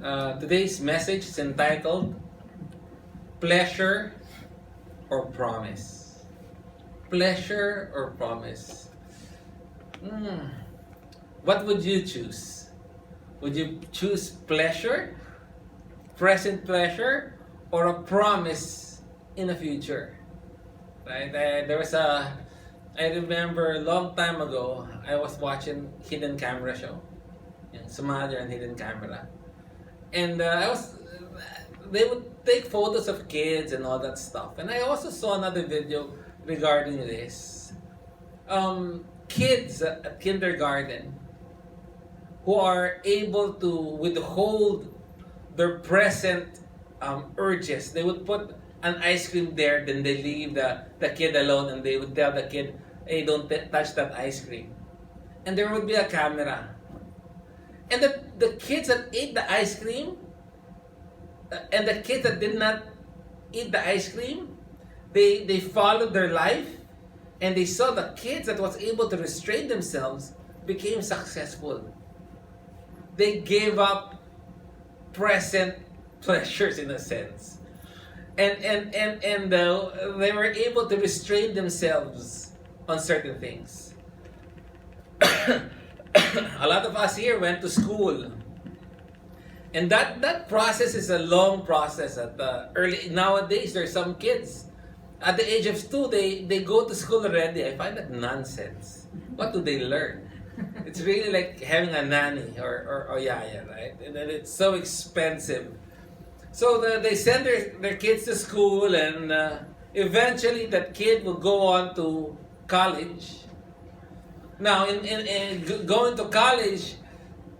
Today's message is entitled Pleasure or Promise. Pleasure or Promise. Hmm. What would you choose? Would you choose pleasure, present pleasure, or a promise in the future? Right? I remember a long time ago, I was watching Hidden Camera show. Yung Sumali and Hidden Camera. And they would take photos of kids and all that stuff. And I also saw another video regarding this. Kids at kindergarten who are able to withhold their present urges. They would put an ice cream there, then they leave the kid alone, and they would tell the kid, hey, don't touch that ice cream. And there would be a camera. And the kids that ate the ice cream, and the kids that did not eat the ice cream, they followed their life, and they saw the kids that was able to restrain themselves became successful. They gave up present pleasures in a sense. And they were able to restrain themselves on certain things. A lot of us here went to school. And that process is a long process. Nowadays, there's some kids at the age of 2, they go to school already. I find that nonsense. What do they learn? It's really like having a nanny or yaya, right? And then it's so expensive. So they send their kids to school, and eventually that kid will go on to college. Now, in going to college,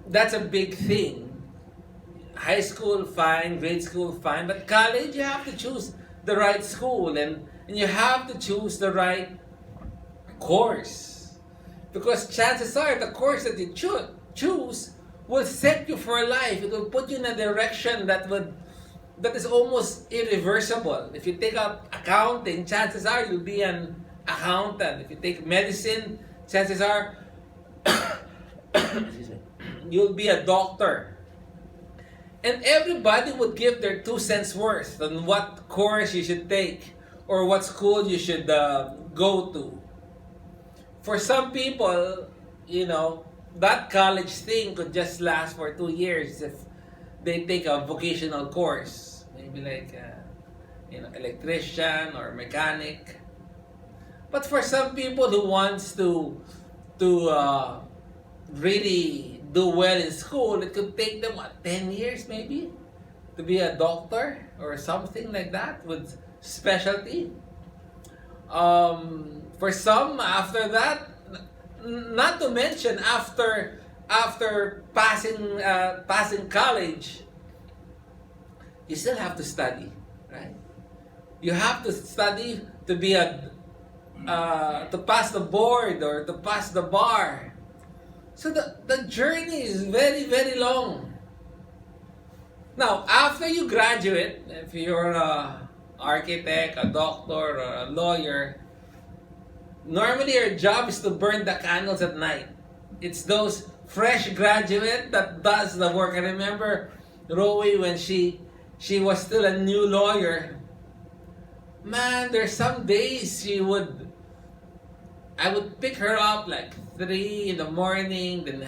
that's a big thing. High school, fine. Grade school, fine. But college, you have to choose the right school, and you have to choose the right course. Because chances are the course that you choose will set you for life. It will put you in a direction that is almost irreversible. If you take up accounting, chances are you'll be an accountant. If you take medicine, chances are you'll be a doctor. And everybody would give their 2 cents worth on what course you should take or what school you should go to. For some people, that college thing could just last for 2 years if they take a vocational course, maybe like electrician or mechanic. But for some people who wants to really do well in school, it could take them 10 years maybe to be a doctor or something like that with specialty. For some, after that, not to mention after passing college, you still have to study, right? You have to study to be to pass the board or to pass the bar. So the journey is very, very long. Now, after you graduate, if you're an architect, a doctor, or a lawyer, normally your job is to burn the candles at night. It's those fresh graduate that does the work. I remember Rowie when she was still a new lawyer. Man, there's some days I would pick her up like 3 in the morning, then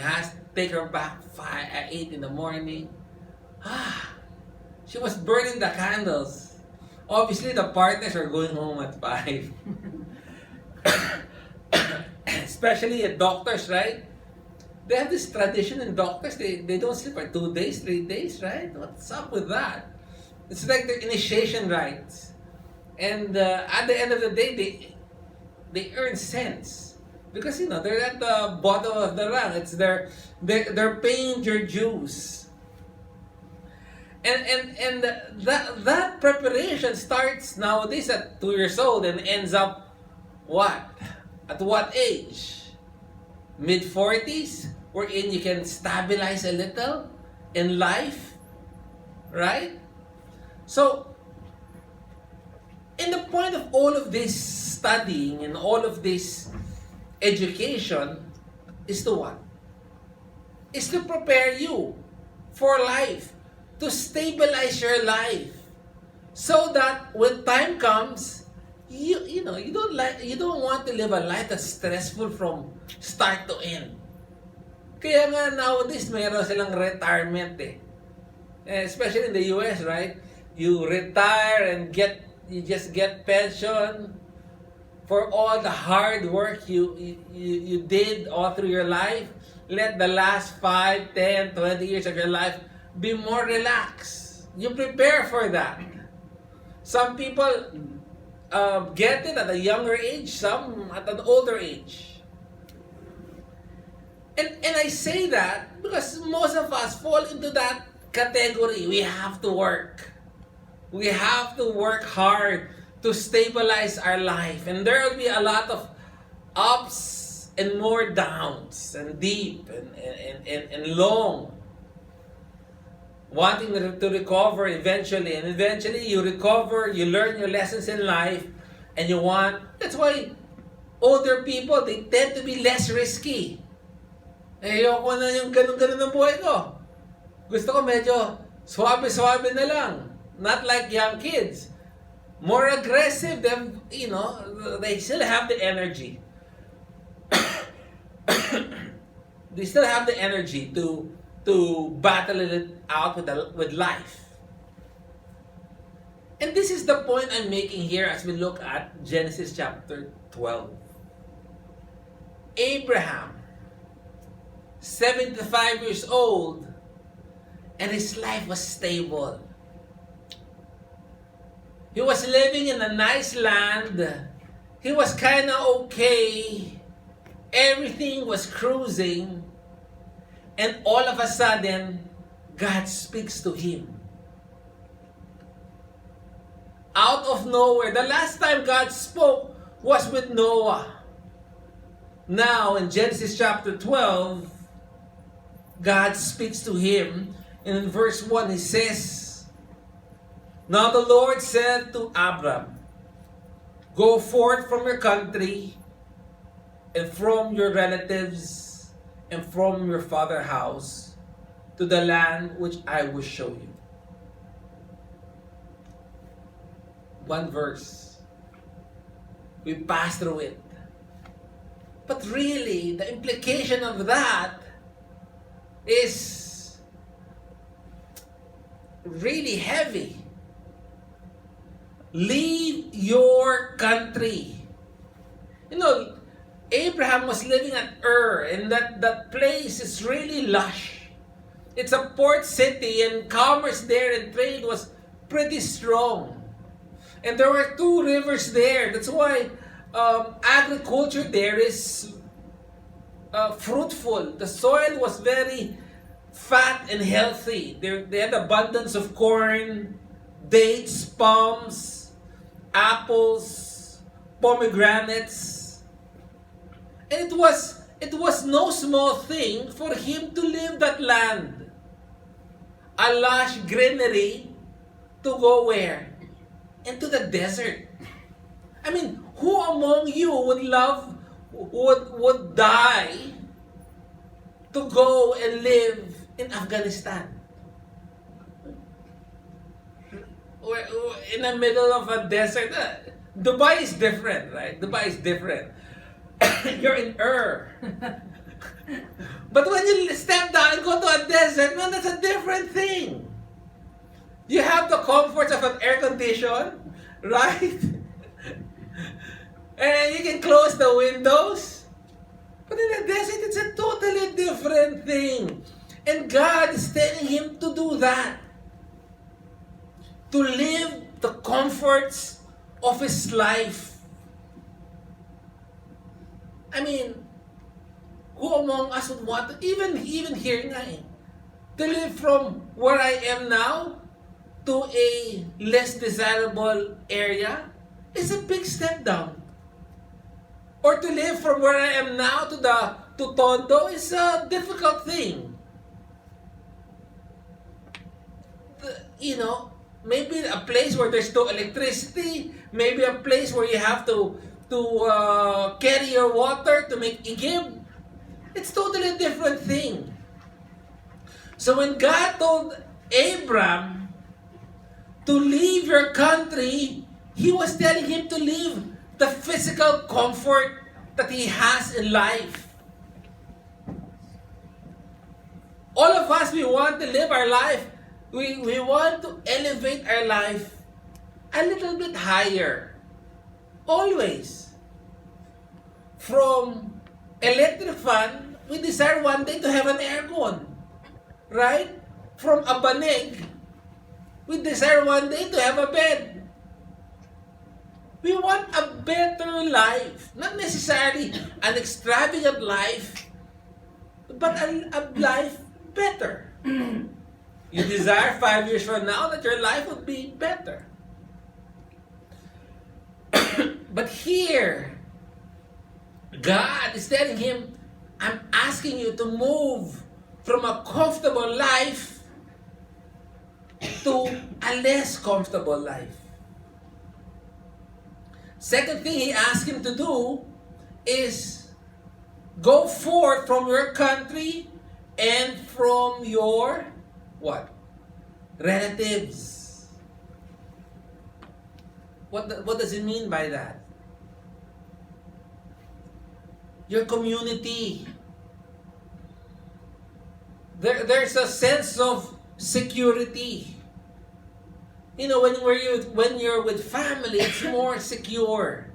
take her back 8 in the morning. She was burning the candles. Obviously, the partners are going home at 5. Especially at doctors, right? They have this tradition in doctors, they don't sleep for 2 days, 3 days, right? What's up with that? It's like their initiation rites. And at the end of the day, they earn cents. Because, they're at the bottom of the rung. It's they're paying your dues. And that preparation starts nowadays at 2 years old and ends up what? At what age? Mid-40s? Wherein you can stabilize a little in life? Right? So, in the point of all of this studying and all of this education is to what? Is to prepare you for life. to stabilize your life. So that when time comes, you don't want to live a life that's stressful from start to end. Kaya nga nowadays, mayroon silang retirement eh. Especially in the US, right? You retire and you just get pension for all the hard work you did all through your life. Let the last 5, 10, 20 years of your life be more relaxed. You prepare for that. Some people get it at a younger age, some at an older age. And I say that because most of us fall into that category. We have to work. We have to work hard to stabilize our life. And there will be a lot of ups and more downs and deep and long. Wanting to recover eventually. And eventually you recover, you learn your lessons in life, and that's why older people, they tend to be less risky. Ayoko na yung ganun-ganun ng buhay ko. Gusto ko medyo swabe-swabe na lang. Not like young kids. More aggressive, they still have the energy. They still have the energy to battle it out with life. And this is the point I'm making here as we look at Genesis chapter 12. Abraham, 75 years old, and his life was stable. He was living in a nice land. He was kind of okay. Everything was cruising. And all of a sudden, God speaks to him. Out of nowhere. The last time God spoke was with Noah. Now, in Genesis chapter 12, God speaks to him. And in verse 1, he says, "Now the Lord said to Abram, go forth from your country and from your relatives and from your father's house to the land which I will show you." One verse. We pass through it. But really, the implication of that is really heavy. Leave your country. Abraham was living at Ur, and that place is really lush. It's a port city, and commerce there and trade was pretty strong. And there were 2 rivers there. That's why agriculture there is fruitful. The soil was very fat and healthy. They had abundance of corn, dates, palms, apples, pomegranates. And it was no small thing for him to leave that land. A lush greenery to go where? Into the desert. I mean, who among you would die to go and live in Afghanistan? In the middle of a desert. Dubai is different, right? Dubai is different. You're in Ur. But when you step down and go to a desert, man, that's a different thing. You have the comforts of an air condition, right? And you can close the windows. But in the desert, it's a totally different thing. And God is telling him to do that. To live the comforts of his life. I mean, who among us would want to, even here nga to live from where I am now to a less desirable area is a big step down. Or to live from where I am now to Tondo is a difficult thing. Maybe a place where there's no electricity, maybe a place where you have to carry your water to make igib. It's totally a different thing. So when God told Abram to leave your country, he was telling him to leave the physical comfort that he has in life. All of us, we want to live our life. We want to elevate our life a little bit higher. Always. From electric fan, we desire one day to have an aircon. Right? From a banig, we desire one day to have a bed. We want a better life. Not necessarily an extravagant life, but a life better. You desire 5 years from now that your life would be better. But here, God is telling him, I'm asking you to move from a comfortable life to a less comfortable life. Second thing he asked him to do is go forth from your country and from your what? Relatives. What does it mean by that? Your community. There's a sense of security. You know, when you're with family, it's more secure.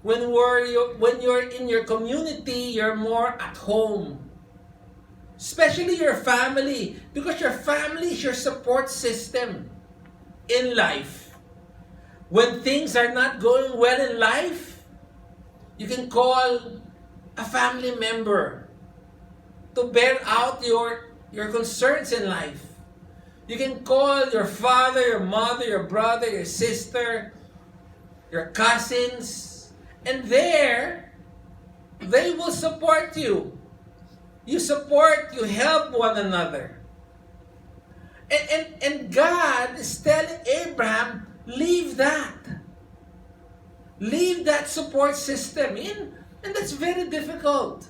When you're in your community, you're more at home. Especially your family, because your family is your support system in life. When things are not going well in life, you can call a family member to bear out your concerns in life. You can call your father, your mother, your brother, your sister, your cousins, and there, they will support you. You support, you help one another. And God is telling Abraham, leave that. Leave that support system in. And that's very difficult.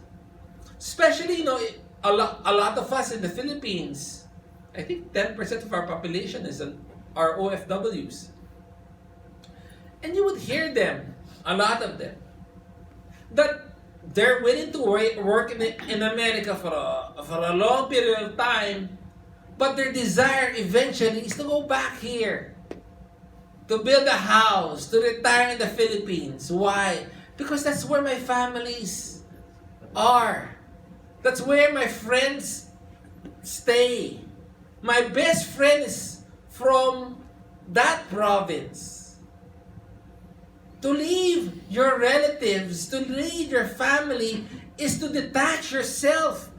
Especially, you know, a lot of us in the Philippines, I think 10% of our population are OFWs. And you would hear them, a lot of them, that they're willing to work in America for a long period of time, but their desire eventually is to go back here, to build a house, to retire in the Philippines. Why? Because that's where my families are. That's where my friends stay. My best friend is from that province. To leave your relatives, to leave your family, is to detach yourself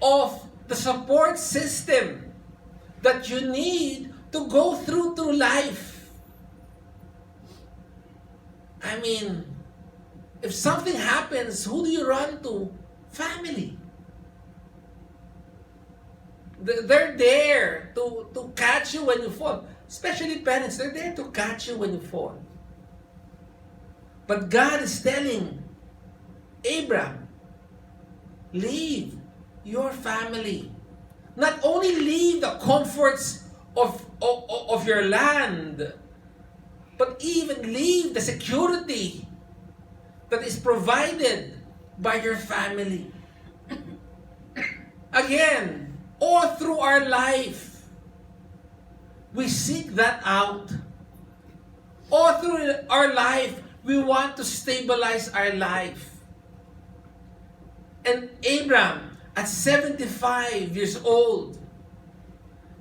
of the support system that you need to go through life. I mean, if something happens, who do you run to? Family. They're there to catch you when you fall. Especially parents, they're there to catch you when you fall. But God is telling Abraham, leave your family. Not only leave the comforts of your land, but even leave the security that is provided by your family. Again, all through our life, we seek that out. All through our life, we want to stabilize our life. And Abraham, at 75 years old,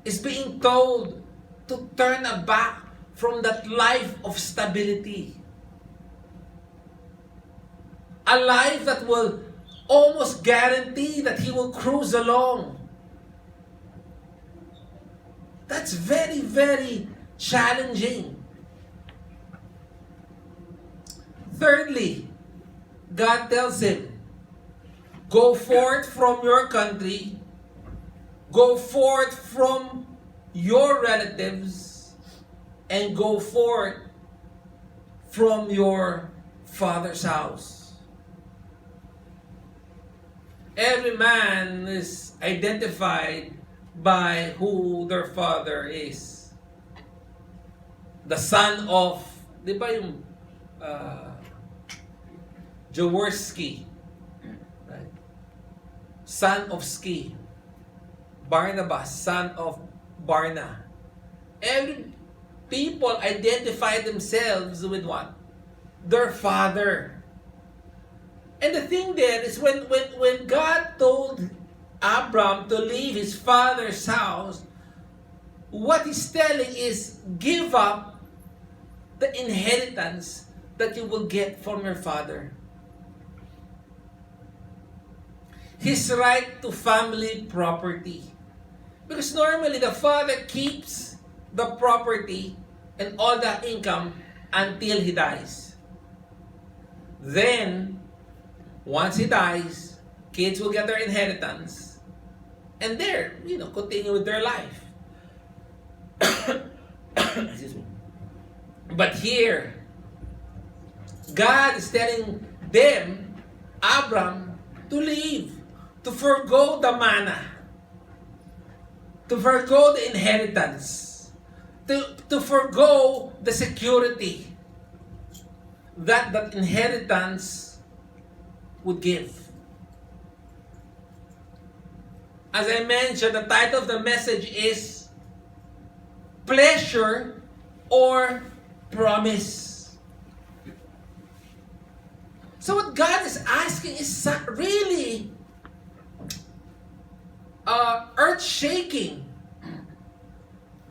is being told to turn back from that life of stability. A life that will almost guarantee that he will cruise along. That's very, very challenging. Thirdly, God tells him, go forth from your country, go forth from your relatives, and go forth from your father's house. Every man is identified by who their father is. The son of, di ba yung Jaworski, right? Son of Ski. Barnabas, son of Barna. Every people identify themselves with what? Their father. And the thing there is when God told Abram to leave his father's house, what he's telling is give up the inheritance that you will get from your father. His right to family property. Because normally the father keeps the property and all the income until he dies. Then, once he dies, kids will get their inheritance and there, continue with their life. Excuse me. But here, God is telling them, Abram, to leave, to forgo the manna, to forgo the inheritance, to forgo the security that inheritance would give. As I mentioned, the title of the message is Pleasure or Promise. So what God is asking is really earth-shaking.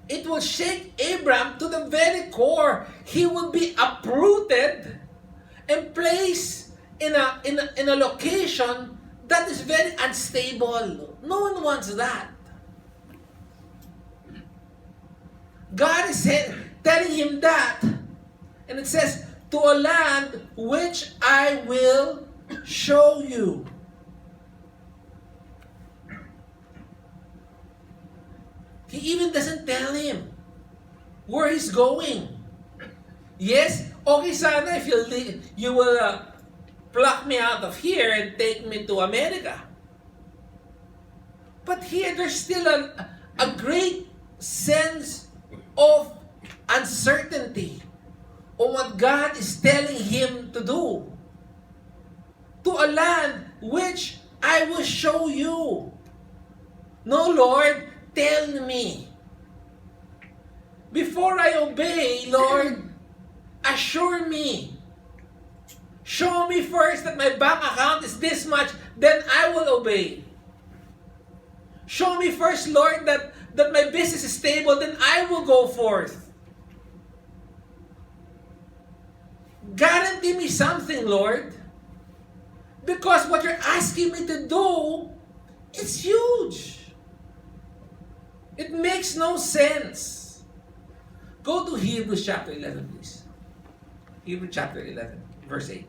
It will shake Abraham to the very core. He will be uprooted and placed in a location that is very unstable. No one wants that. God is telling him that. And it says, to a land which I will show you. He even doesn't tell him where he's going. Yes, okay sana if you will pluck me out of here and take me to America. But here there's still a great sense of uncertainty on what God is telling him to do. To a land which I will show you. No, Lord, tell me. Before I obey, Lord, assure me. Show me first that my bank account is this much, then I will obey. Show me first, Lord, that my business is stable, then I will go forth. Guarantee me something, Lord. Because what you're asking me to do is huge. It makes no sense. Go to Hebrews chapter 11, please. Hebrews chapter 11, verse 8.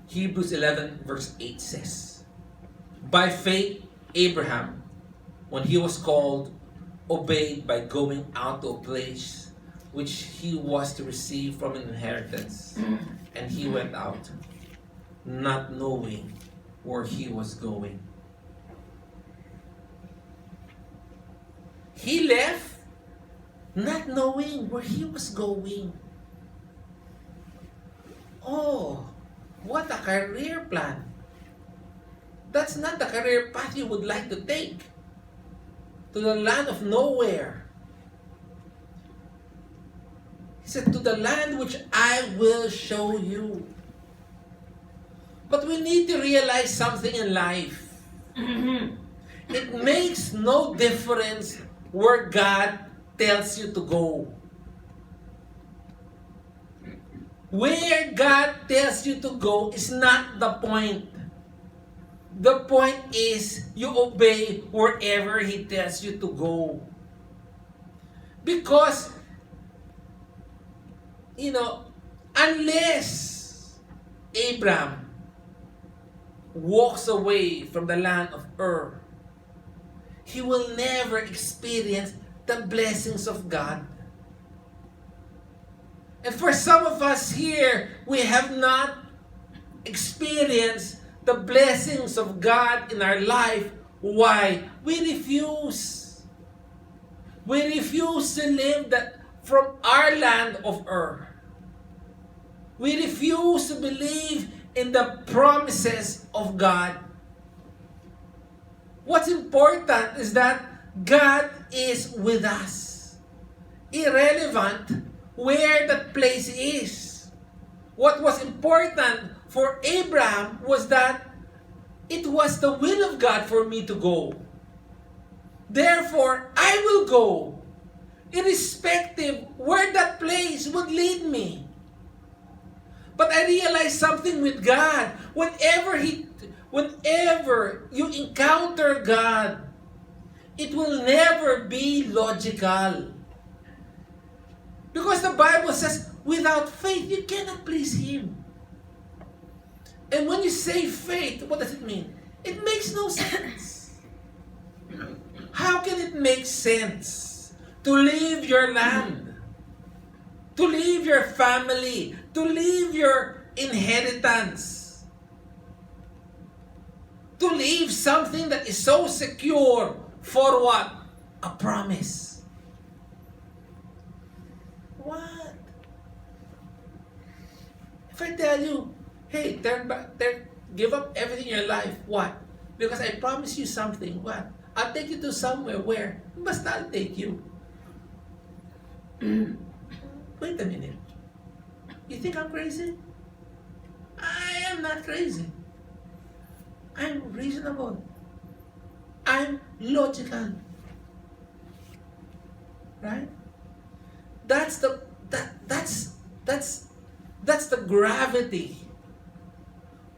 Hebrews 11, verse 8 says, by faith, Abraham, when he was called, obeyed by going out to a place which he was to receive from an inheritance. And he went out, not knowing where he was going. He left, not knowing where he was going. Oh, what a career plan. That's not the career path you would like to take. To the land of nowhere. He said, to the land which I will show you. But we need to realize something in life. It makes no difference where God tells you to go. Where God tells you to go is not the point. The point is you obey wherever He tells you to go. Because, unless Abraham walks away from the land of Ur, he will never experience the blessings of God. And for some of us here, we have not experienced the blessings of God in our life. Why? We refuse. We refuse to live from our land of Ur. We refuse to believe in the promises of God. What's important is that God is with us. Irrelevant where that place is. What was important for Abraham was that it was the will of God for me to go. Therefore, I will go, irrespective where that place would lead me. But I realized something with God. Whenever you encounter God, it will never be logical. Because the Bible says, without faith, you cannot please Him. And when you say faith, what does it mean? It makes no sense. How can it make sense to leave your land, to leave your family, to leave your inheritance, to leave something that is so secure for what? A promise. What? If I tell you, hey, give up everything in your life, what? Because I promise you something, what? I'll take you to somewhere where, basta I'll take you. Wait a minute. You think I'm crazy? I am not crazy. I'm reasonable. I'm logical. Right? That's the gravity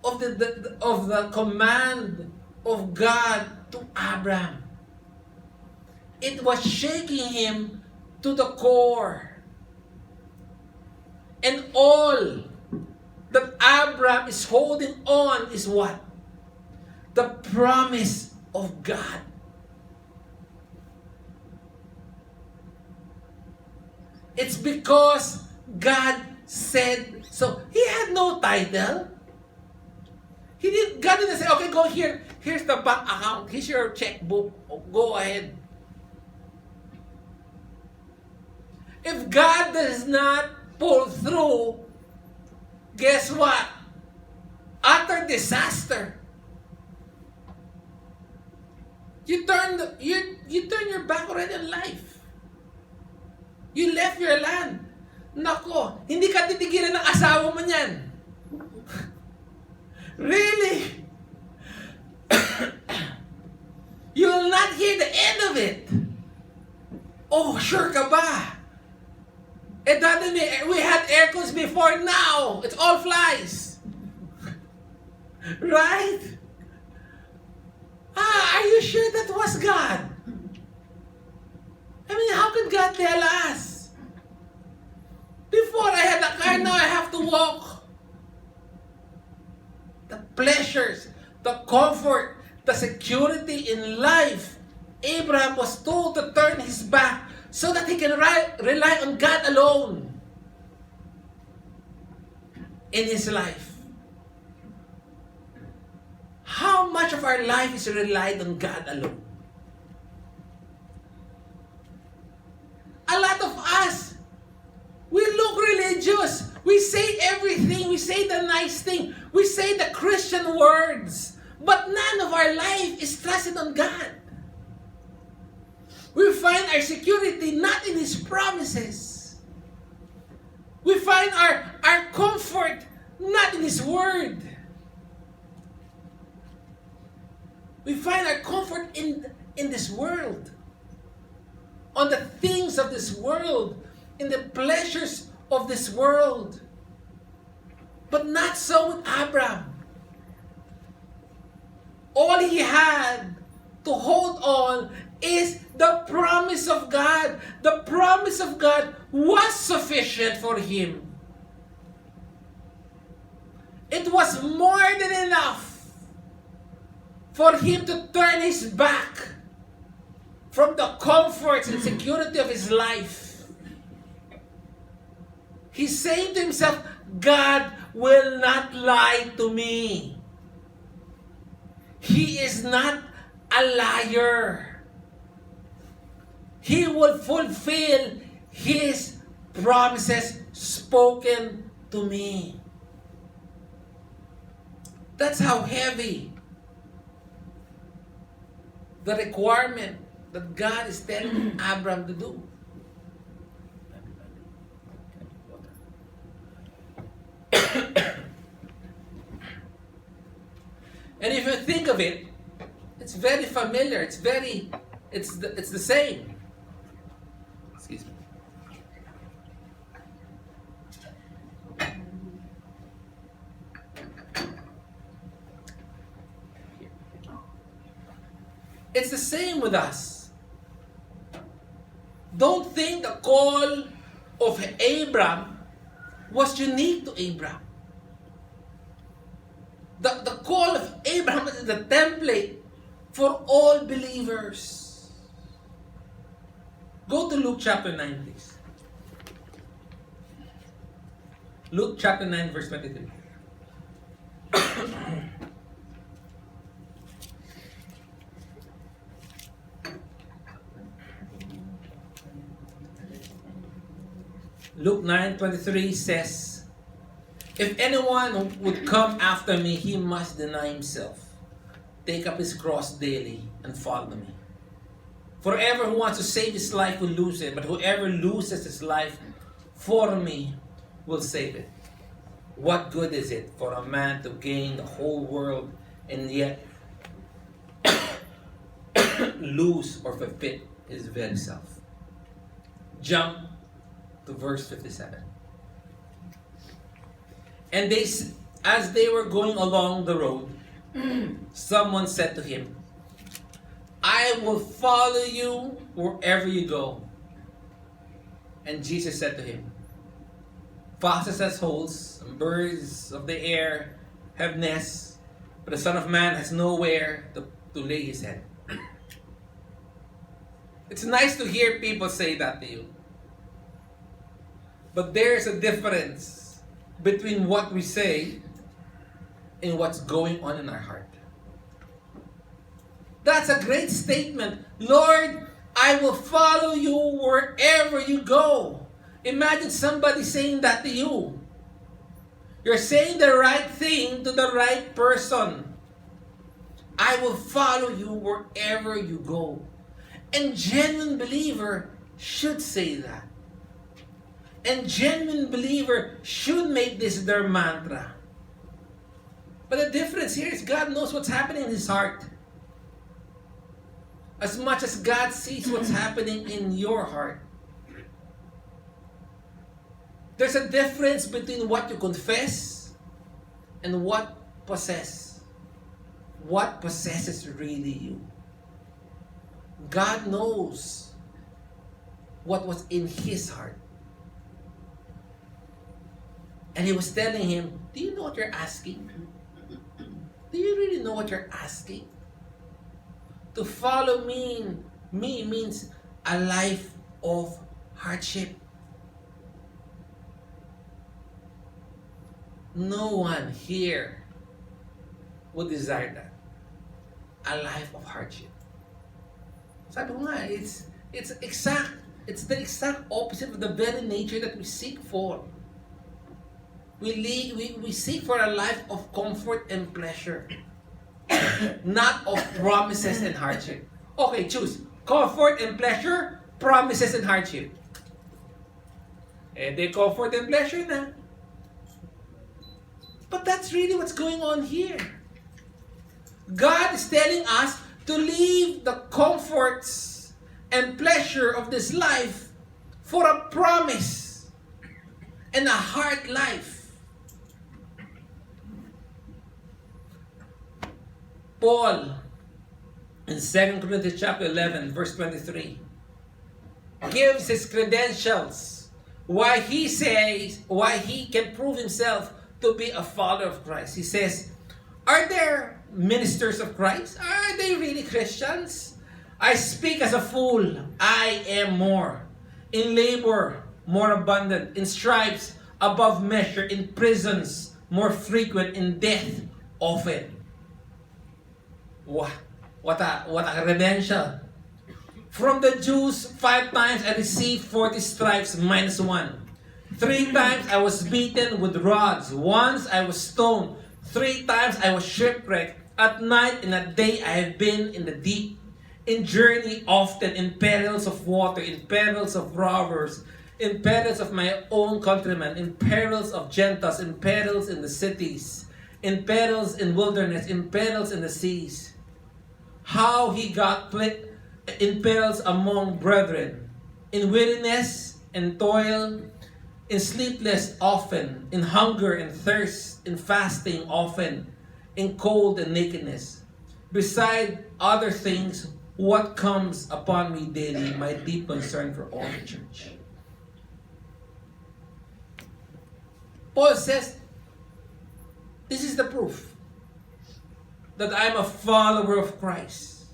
of the command of God to Abraham. It was shaking him to the core. And all that Abraham is holding on is what? The promise of God. It's because God said so. He had no title. God didn't say, okay, go here. Here's the bank account. Here's your checkbook. Go ahead. If God does not pull through, guess what? Utter disaster. You turn your back already on life. You left your land. Nako, hindi ka titigilan ng asawa mo niyan. Really? You will not hear the end of it. Oh, sure ka ba? We had air cons before, now it's all flies. Right? Are you sure that was God? I mean, how could God tell us? Before I had a car, now I have to walk. The pleasures, the comfort, the security in life. Abraham was told to turn his back so that he can rely on God alone in his life. How much of our life is relied on God alone? A lot of us, we look religious. We say everything. We say the nice thing. We say the Christian words. But none of our life is trusted on God. We find our security not in His promises. We find our comfort not in His word. We find our comfort in this world. On the things of this world. In the pleasures of this world. But not so with Abraham. All he had to hold on is the promise of God. The promise of God was sufficient for him. It was more than enough for him to turn his back from the comforts and security of his life He's saying to himself, God will not lie to me. He is not a liar. He will fulfill His promises spoken to me. That's how heavy the requirement that God is telling Abraham to do. And if you think of it, it's very familiar. It's the same. Excuse me. It's the same with us. Don't think the call of Abraham was unique to Abraham. The call of Abraham is the template for all believers. Go to Luke chapter 9, please. Luke chapter 9, verse 23. Luke 9:23 says, if anyone would come after me, he must deny himself, take up his cross daily, and follow me. For whoever who wants to save his life will lose it, but whoever loses his life for me will save it. What good is it for a man to gain the whole world and yet lose or forfeit his very self? Jump to verse 57. And as they were going along the road, someone said to him, I will follow you wherever you go. And Jesus said to him, foxes have holes, and birds of the air have nests, but the Son of Man has nowhere to lay his head. It's nice to hear people say that to you. But there's a difference between what we say and what's going on in our heart. That's a great statement. Lord, I will follow you wherever you go. Imagine somebody saying that to you. You're saying the right thing to the right person. I will follow you wherever you go. And genuine believer should say that. And genuine believer should make this their mantra. But the difference here is God knows what's happening in his heart. As much as God sees what's happening in your heart. There's a difference between what you confess and what possesses. What possesses really you. God knows what was in his heart. And he was telling him, do you know what you're asking? Do you really know what you're asking? To follow me means a life of hardship. No one here would desire that. A life of hardship. Sabi ko nga, it's the exact opposite of the very nature that we seek for. We seek for a life of comfort and pleasure. Not of promises and hardship. Okay, choose. Comfort and pleasure, promises and hardship. The comfort and pleasure na. But that's really what's going on here. God is telling us to leave the comforts and pleasure of this life for a promise and a hard life. Paul, in 2 Corinthians chapter 11, verse 23, gives his credentials why he can prove himself to be a follower of Christ. He says, are there ministers of Christ? Are they really Christians? I speak as a fool. I am more. In labor, more abundant. In stripes, above measure, in prisons more frequent, in death often. What a credential. From the Jews, 5 times I received 40 stripes minus 1. 3 times I was beaten with rods. Once I was stoned. 3 times I was shipwrecked. At night and at day I have been in the deep. In journey often, in perils of water, in perils of robbers, in perils of my own countrymen, in perils of Gentiles, in perils in the cities, in perils in wilderness, in perils in the seas. How he got in perils among brethren, in weariness and toil, in sleepless often, in hunger and thirst, in fasting often, in cold and nakedness. Beside other things, what comes upon me daily, my deep concern for all the church. Paul says, this is the proof that I'm a follower of Christ.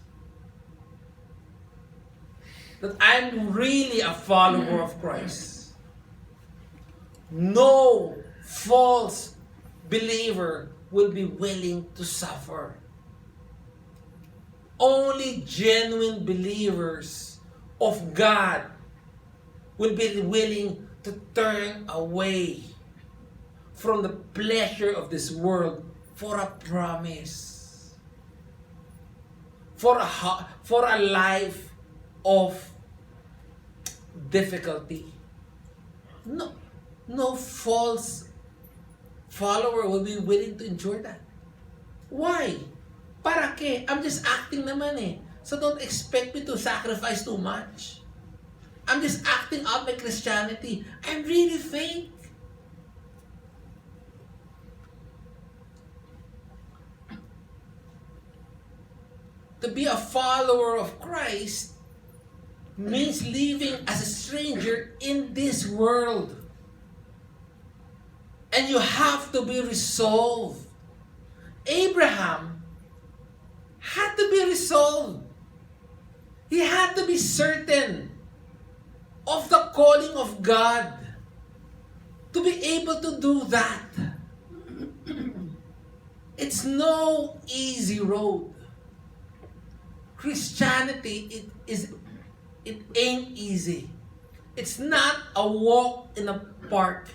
That I'm really a follower of Christ. No false believer will be willing to suffer. Only genuine believers of God will be willing to turn away from the pleasure of this world for a promise, for a life of difficulty. No false follower will be willing to endure that. Why? Para ke? I'm just acting naman eh. So don't expect me to sacrifice too much. I'm just acting out my Christianity. I'm really fake. To be a follower of Christ means living as a stranger in this world. And you have to be resolved. Abraham had to be resolved. He had to be certain of the calling of God to be able to do that. It's no easy road. Christianity, it ain't easy. It's not a walk in a park.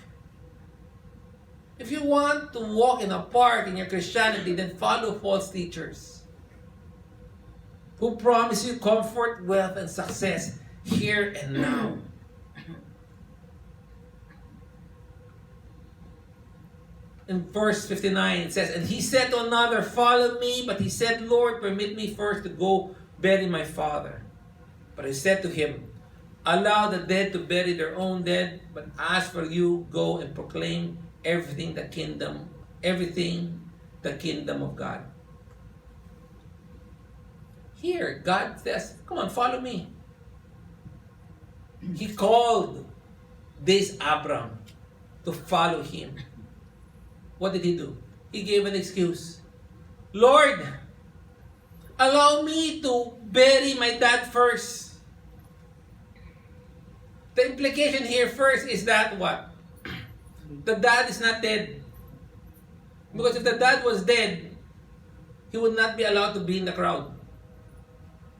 If you want to walk in a park in your Christianity, then follow false teachers who promise you comfort, wealth, and success here and now. In verse 59, it says, and he said to another, follow me. But he said, Lord, permit me first to go bury my father. But I said to him, allow the dead to bury their own dead. But as for you, go and proclaim everything the kingdom of God. Here, God says, come on, follow me. He called this Abram to follow him. What did he do? He gave an excuse. Lord, allow me to bury my dad first. The implication here first is that what? The dad is not dead. Because if the dad was dead, he would not be allowed to be in the crowd.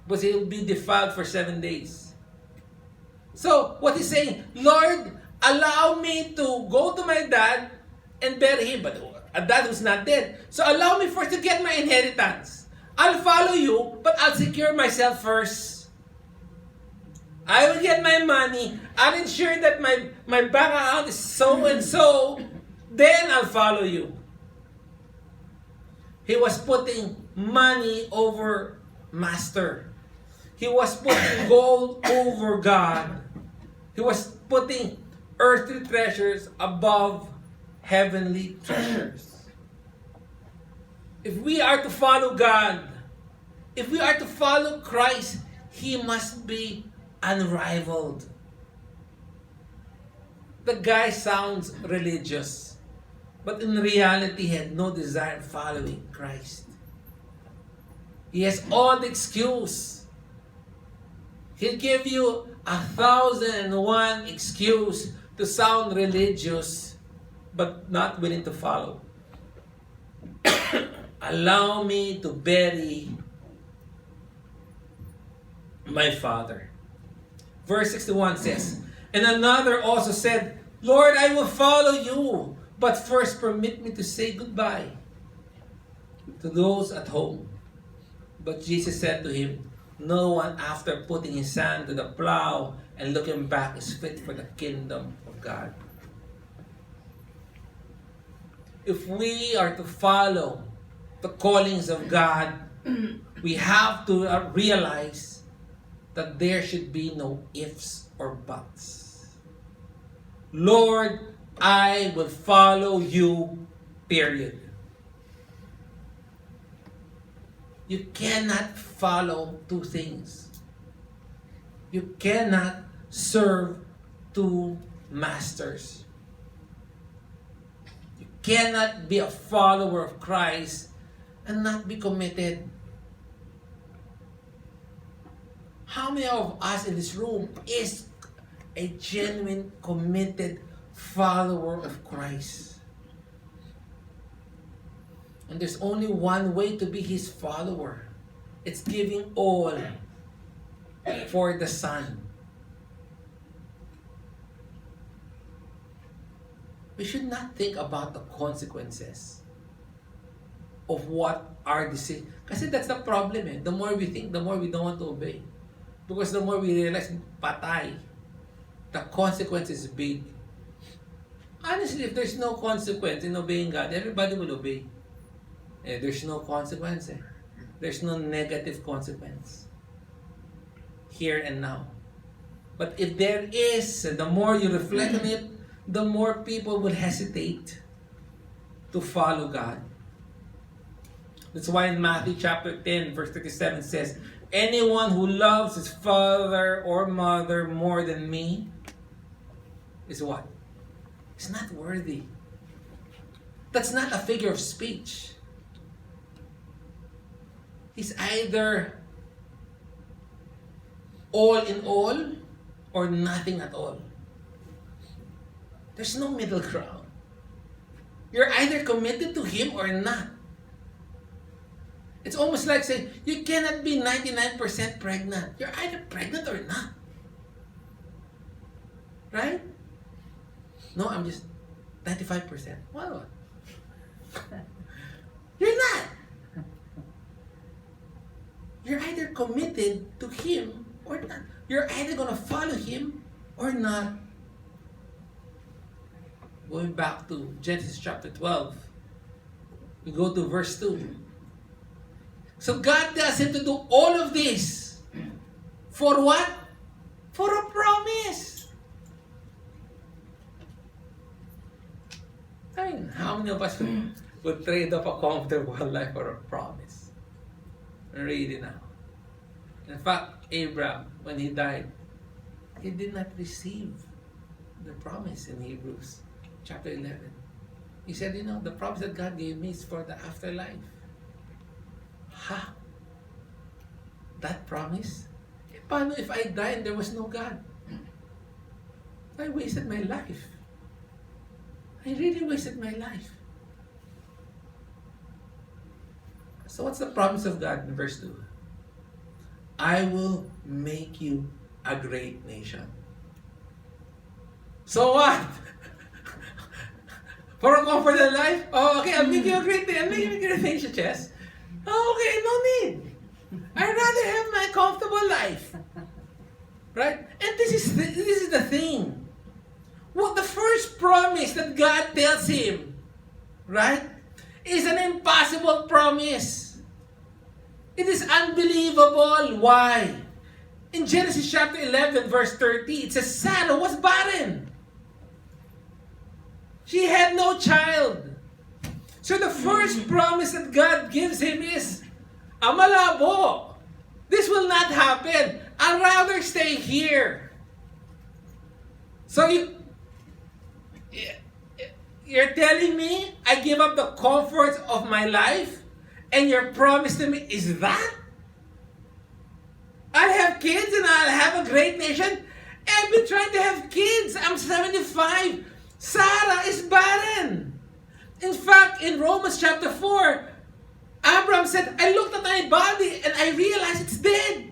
Because he will be defiled for 7 days. So, what he's saying, Lord, allow me to go to my dad and bury him. But a dad who's not dead. So allow me first to get my inheritance. I'll follow you, but I'll secure myself first. I will get my money. I'll ensure that my bank account is so and so. Then I'll follow you. He was putting money over master. He was putting gold over God. He was putting earthly treasures above heavenly treasures. If we are to follow God, if we are to follow Christ, He must be unrivaled. The guy sounds religious, but in reality he had no desire of following Christ. He has all the excuse. He'll give you 1,001 excuse to sound religious but not willing to follow. Allow me to bury my father. Verse 61 says, and another also said, Lord, I will follow you, but first permit me to say goodbye to those at home. But Jesus said to him, no one after putting his hand to the plow and looking back is fit for the kingdom of God. If we are to follow the callings of God, we have to realize that there should be no ifs or buts. Lord, I will follow you, period. You cannot follow two things. You cannot serve two masters. You cannot be a follower of Christ and not be committed. How many of us in this room is a genuine, committed follower of Christ? And there's only one way to be His follower. It's giving all for the Son. We should not think about the consequences of what our decision. Kasi that's the problem eh. The more we think, the more we don't want to obey. Because the more we realize, patay. The consequence is big. Honestly, if there's no consequence in obeying God, everybody will obey. Eh, there's no consequence. Eh. There's no negative consequence. Here and now. But if there is, the more you reflect on it, the more people will hesitate to follow God. That's why in Matthew chapter 10, verse 37 says, anyone who loves his father or mother more than me is what? It's not worthy. That's not a figure of speech. He's either all in all or nothing at all. There's no middle ground. You're either committed to Him or not. It's almost like saying, you cannot be 99% pregnant. You're either pregnant or not. Right? No, I'm just 95%. What? You're not. You're either committed to Him or not. You're either going to follow Him or not. Going back to Genesis chapter 12, we go to verse 2. So God tells him to do all of this. For what? For a promise. I mean, how many of us would trade off a comfortable life for a promise? Really now. In fact, Abraham, when he died, he did not receive the promise in Hebrews chapter 11. He said, the promise that God gave me is for the afterlife. Ha! That promise? Paano if I die and there was no God? I wasted my life. I really wasted my life. So what's the promise of God in verse 2? I will make you a great nation. So what? For a comfortable life? Oh, okay, I'll make you a great nation. I'll make you a great nation, Chess. Oh, okay, no need. I'd rather have my comfortable life. Right? And this is the thing. What the first promise that God tells him, right, is an impossible promise. It is unbelievable. Why? In Genesis chapter 11, verse 30, it says Sarah was barren. She had no child. So the first promise that God gives him is, malabo. This will not happen. I'd rather stay here. So you're telling me I give up the comforts of my life and your promise to me is that? I'll have kids and I'll have a great nation. I've been trying to have kids. I'm 75. Sarah is barren. In fact, in Romans chapter 4, Abraham said, I looked at my body and I realized it's dead.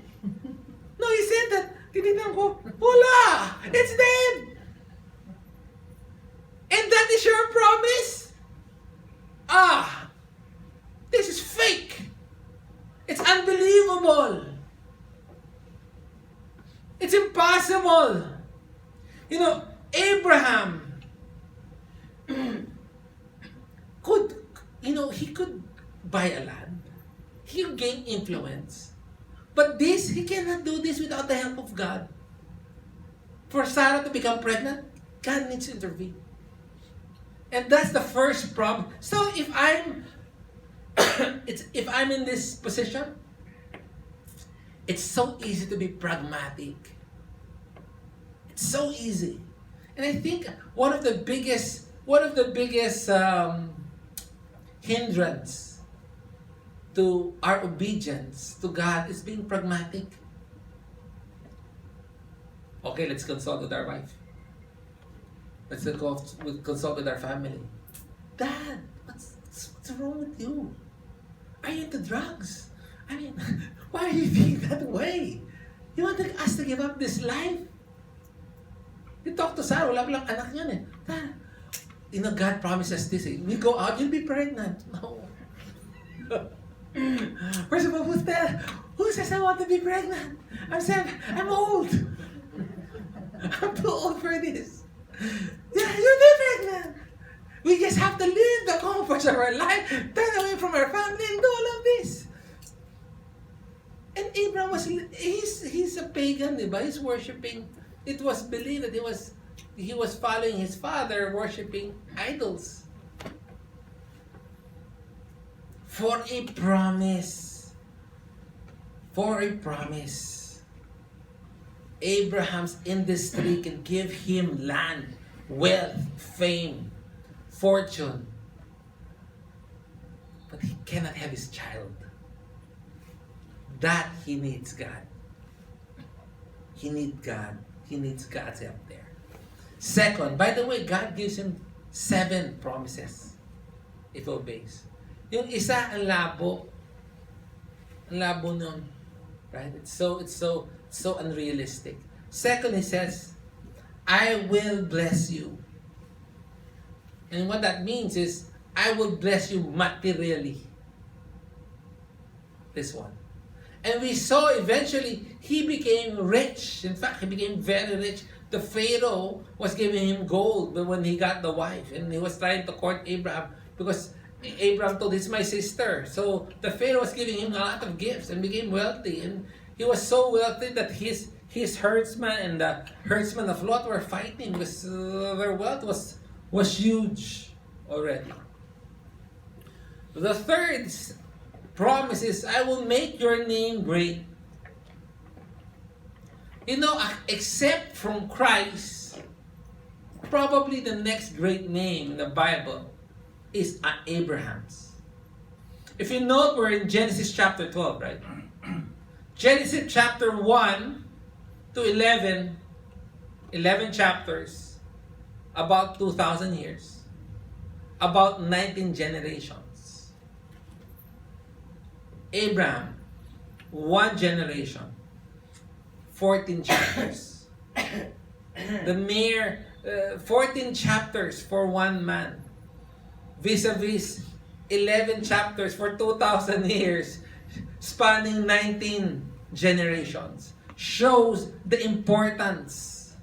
No, he said that. Tinignan ko, wala! It's dead! And that is your promise? This is fake. It's unbelievable. It's impossible. You know, Abraham could, he could buy a land. He could gain influence. But he cannot do this without the help of God. For Sarah to become pregnant, God needs to intervene. And that's the first problem. So if I'm if I'm in this position, it's so easy to be pragmatic. It's so easy. And I think one of the biggest hindrance to our obedience to God is being pragmatic. Okay, let's consult with our wife. Let's consult with our family. Dad, what's wrong with you? Are you into drugs? I mean, why are you being that way? You want us to give up this life? You talk to Sarah, wala lang anak niyan eh. Dad, God promises this eh. We go out, you'll be pregnant. No. First of all, who says I want to be pregnant? I'm old. I'm too old for this. Yeah, you'll be pregnant. We just have to leave the comforts of our life, turn away from our family, and do all of this. And Abraham he's a pagan, diba? He's worshiping. It was believed that he was following his father, worshiping idols. For a promise. Abraham's industry can give him land, wealth, fame, fortune. But he cannot have his child. That he needs God. He needs God. He needs God's help there. Second, by the way, God gives him 7 promises if he obeys. Yung isa, ang labo. Ang labo nun. Right? It's so unrealistic. Second, he says, I will bless you. And what that means is, I will bless you materially. This one. And we saw eventually, he became rich. In fact, he became very rich. The Pharaoh was giving him gold when he got the wife. And he was trying to court Abraham because Abraham told, it's my sister. So the Pharaoh was giving him a lot of gifts and became wealthy. And he was so wealthy that his herdsmen and the herdsmen of Lot were fighting because their wealth was huge already. The third promise is, I will make your name great. Except from Christ, probably the next great name in the Bible is Abraham's. If you note, we're in Genesis chapter 12, right? Genesis chapter 1 to 11 chapters, about 2,000 years, about 19 generations. Abraham, 1 generation, 14 chapters. The mere 14 chapters for one man, vis-a-vis 11 chapters for 2,000 years, spanning 19 generations, shows the importance.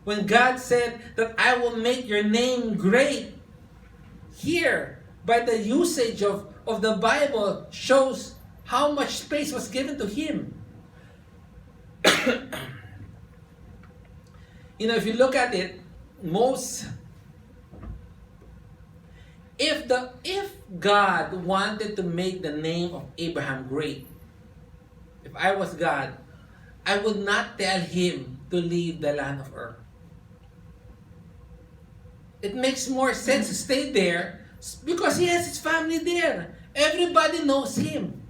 When God said that I will make your name great, here, by the usage of the Bible, shows how much space was given to him. If you look at it, if God wanted to make the name of Abraham great, if I was God, I would not tell him to leave the land of Ur. It makes more sense to stay there because he has his family there. Everybody knows him.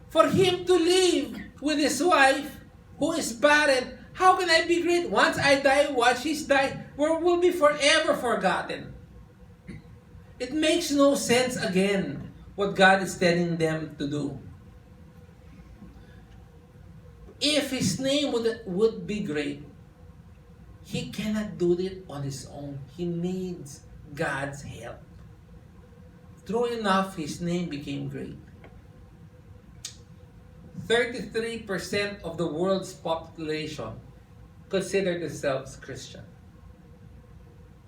For him to live with his wife, who is barren, How can I be great? Once I die, once she's died, we will be forever forgotten. It makes no sense again what God is telling them to do. If His name would be great, He cannot do it on His own. He needs God's help. True enough, His name became great. 33% of the world's population consider themselves Christian.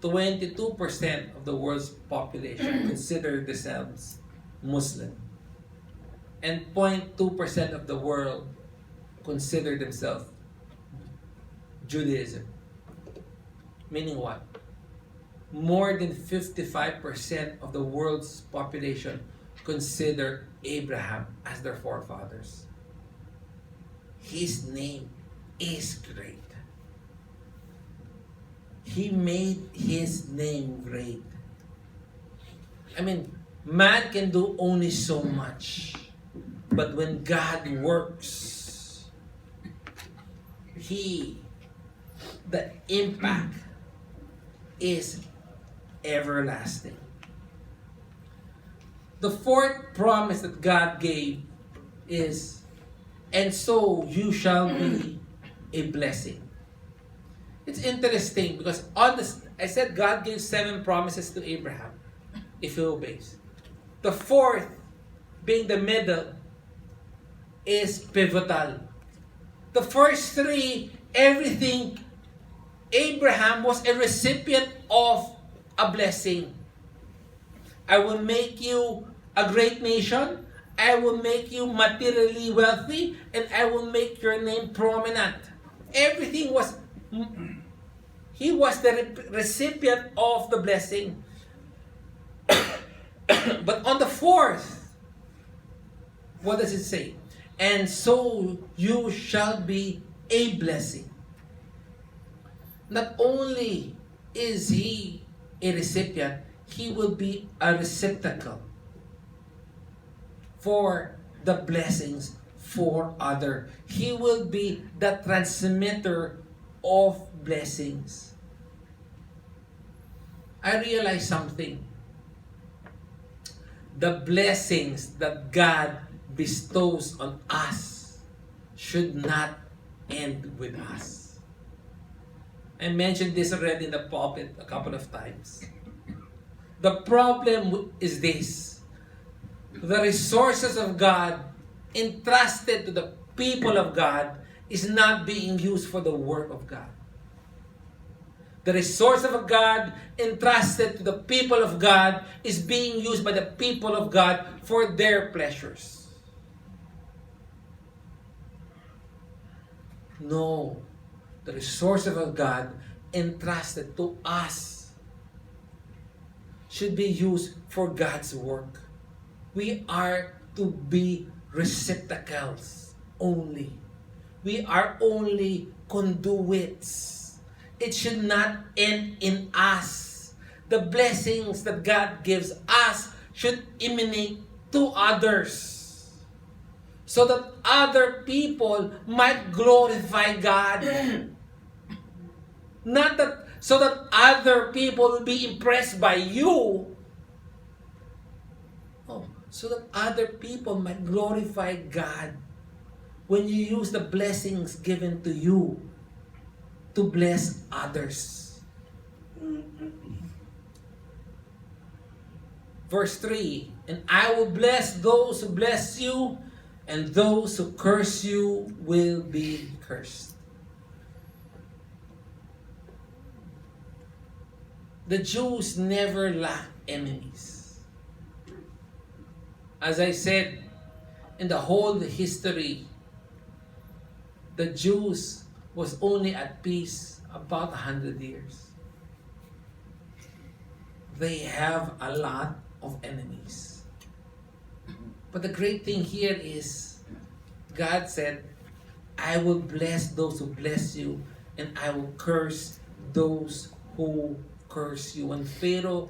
22% of the world's population consider themselves Muslim. And 0.2% of the world consider themselves Judaism. Meaning what? More than 55% of the world's population consider Abraham as their forefathers. His name is great. He made His name great. I mean, man can do only so much. But when God works, the impact is everlasting. The fourth promise that God gave is, and so you shall be a blessing. It's interesting because I said God gave 7 promises to Abraham if he obeys. The fourth, being the middle, is pivotal. The first 3, everything, Abraham was a recipient of a blessing. I will make you a great nation. I will make you materially wealthy, and I will make your name prominent. Everything was, he was the recipient of the blessing. But on the fourth, what does it say? And so you shall be a blessing. Not only is he a recipient, he will be a receptacle for the blessings for other. He will be the transmitter of blessings. I realize something. The blessings that God bestows on us should not end with us. I mentioned this already in the pulpit a couple of times. The problem is this. The resources of God entrusted to the people of God is not being used for the work of God. The resource of God entrusted to the people of God is being used by the people of God for their pleasures. No. The resource of God entrusted to us should be used for God's work. We are to be receptacles only. We are only conduits. It should not end in us. The blessings that God gives us should emanate to others, so that other people might glorify God. Not that so that other people will be impressed by you. Oh, so that other people might glorify God when you use the blessings given to you to bless others. Verse 3, and I will bless those who bless you, and those who curse you will be cursed. The Jews never lacked enemies. As I said, in the whole history, the Jews was only at peace about 100 years. They have a lot of enemies. But the great thing here is, God said, I will bless those who bless you, and I will curse those who curse you. When Pharaoh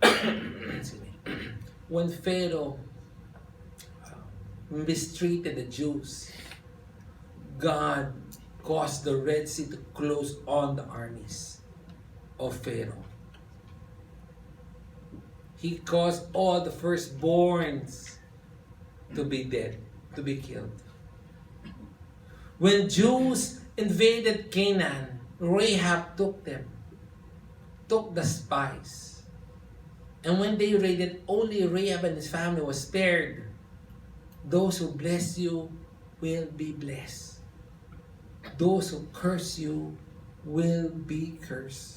excuse me, when Pharaoh mistreated the Jews, God caused the Red Sea to close on the armies of Pharaoh. He caused all the firstborns to be dead, to be killed. When Jews invaded Canaan, Rahab took them, took the spies. And when they raided, only Rahab and his family was spared. Those who bless you will be blessed. Those who curse you will be cursed.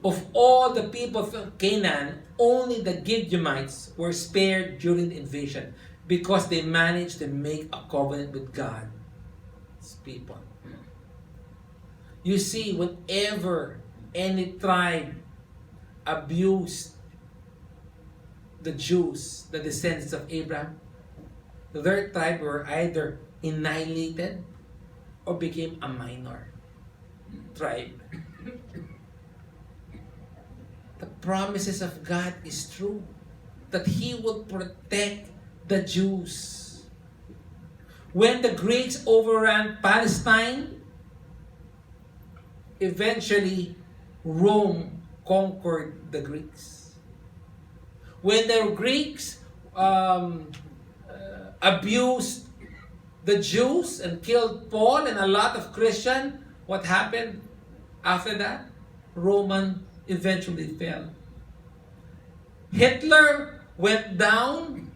Of all the people of Canaan, only the Gibeonites were spared during the invasion because they managed to make a covenant with God's people. You see, whenever any tribe abused the Jews, the descendants of Abraham, their tribe were either annihilated or became a minor tribe. The promises of God is true, that He will protect the Jews. When the Greeks overran Palestine, eventually Rome conquered the Greeks. When the Greeks abused the Jews and killed Paul and a lot of Christians, what happened after that? Roman eventually fell. Hitler went down.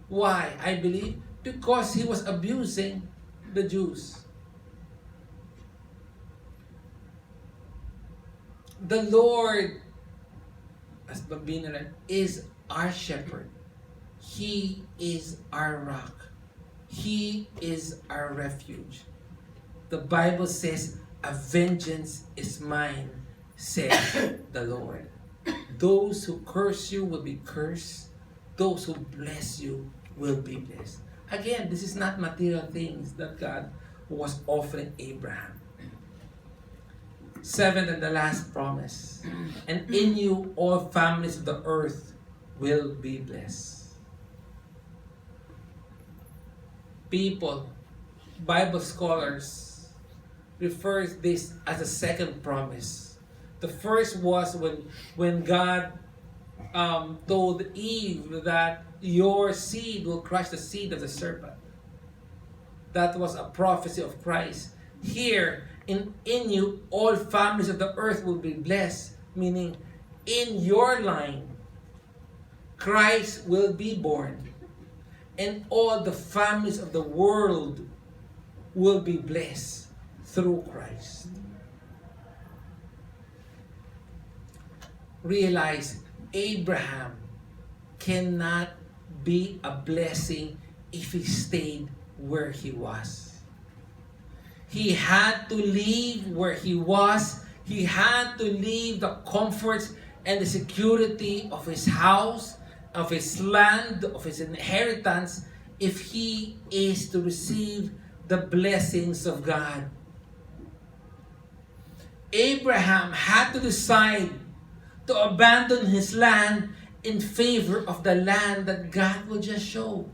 Why? I believe because he was abusing the Jews. The Lord, as Bambino read, is our shepherd. He is our rock. He is our refuge. The Bible says, "A vengeance is mine, says the Lord." Those who curse you will be cursed. Those who bless you will be blessed. Again, this is not material things that God was offering Abraham. Seventh and the last promise. "And in you all families of the earth will be blessed." People, Bible scholars, refers this as a second promise. The first was when God told Eve that your seed will crush the seed of the serpent. That was a prophecy of Christ. Here, in you, all families of the earth will be blessed, meaning in your line, Christ will be born, and all the families of the world will be blessed through Christ. Realize, Abraham cannot be a blessing if he stayed where he was. He had to leave where he was. He had to leave the comforts and the security of his house, of his land, of his inheritance, if he is to receive the blessings of God. Abraham had to decide to abandon his land in favor of the land that God will just show.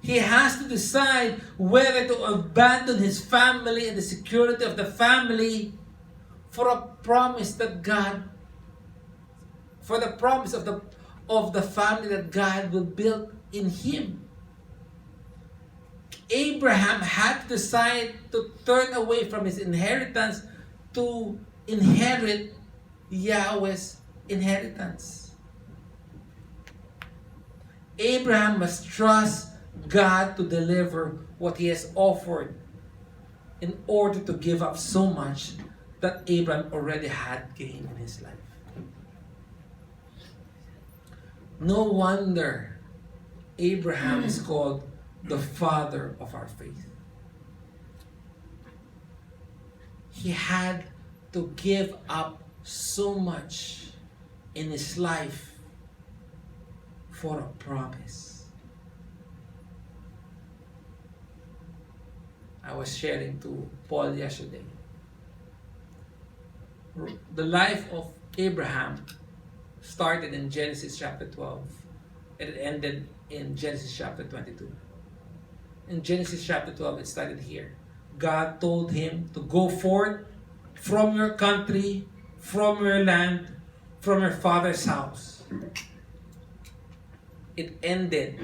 He has to decide whether to abandon his family and the security of the family for a promise that God, for the promise of the family that God will build in him. Abraham had to decide to turn away from his inheritance to inherit Yahweh's inheritance. Abraham must trust God to deliver what he has offered in order to give up so much that Abraham already had gained in his life. No wonder Abraham is called the father of our faith. He had to give up so much in his life for a promise. I was sharing to Paul yesterday. The life of Abraham started in Genesis chapter 12 It ended in Genesis chapter 22. In Genesis chapter 12, it started here. God told him to go forth from your country, from your land, from your father's house. It ended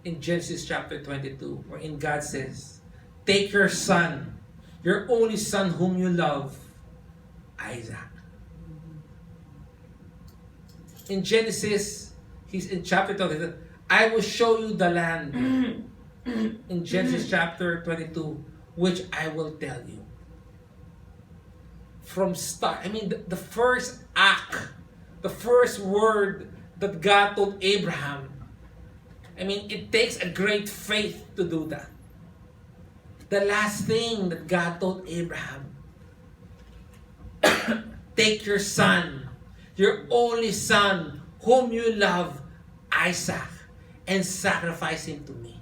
in Genesis chapter 22, wherein God says, take your son, your only son whom you love, Isaac. In Genesis, he's in chapter 20, I will show you the land. In Genesis chapter 22, which I will tell you. From start, the first act, the first word that God told Abraham, it takes a great faith to do that. The last thing that God told Abraham, take your son, your only son, whom you love, Isaac, and sacrifice him to me.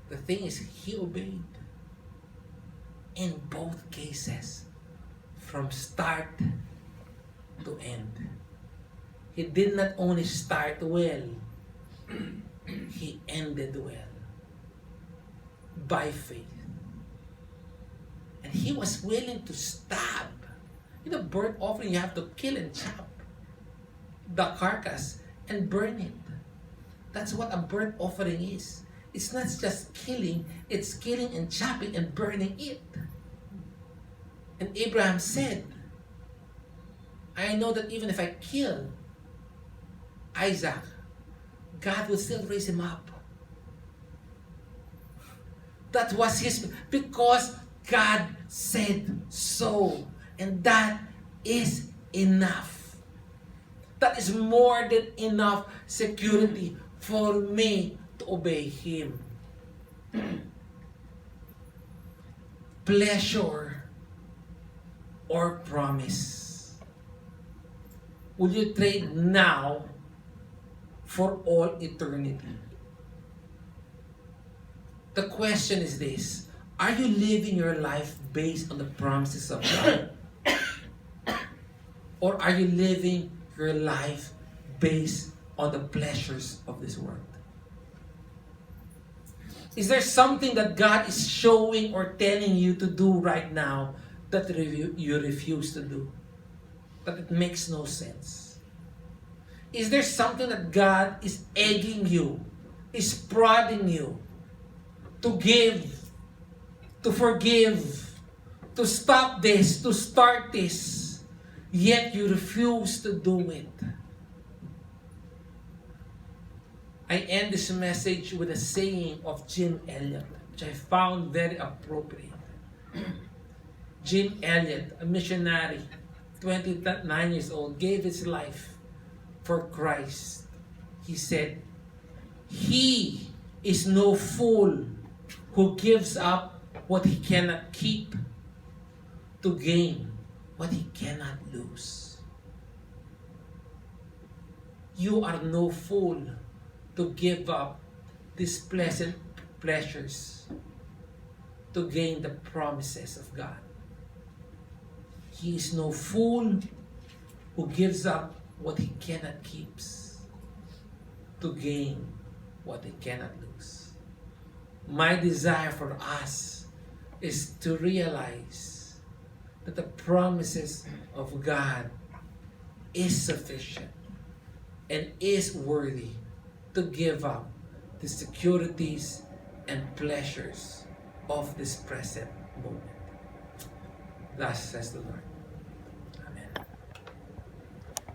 The thing is, he obeyed. In both cases, from start to end. He did not only start well, he ended well. By faith. And he was willing to stab. Burnt offering, you have to kill and chop the carcass and burn it. That's what a burnt offering is. It's not just killing, it's killing and chopping and burning it. And Abraham said, I know that even if I kill Isaac, God will still raise him up. That was his, because God said so. And that is enough. That is more than enough security for me to obey him. Pleasure or promise? Will you trade now for all eternity? The question is this: are you living your life based on the promises of God? Or are you living your life based on the pleasures of this world? Is there something that God is showing or telling you to do right now that you refuse to do? That it makes no sense? Is there something that God is egging you, is prodding you to give, to forgive, to stop this, to start this, yet you refuse to do it? I end this message with a saying of Jim Elliot, which I found very appropriate. Jim Elliot, a missionary, 29 years old, gave his life for Christ. He said, "He is no fool who gives up what he cannot keep to gain what he cannot lose." You are no fool to give up these pleasant pleasures to gain the promises of God. He is no fool who gives up what he cannot keep to gain what he cannot lose. My desire for us is to realize that the promises of God is sufficient and is worthy to give up the securities and pleasures of this present moment. Thus says the Lord.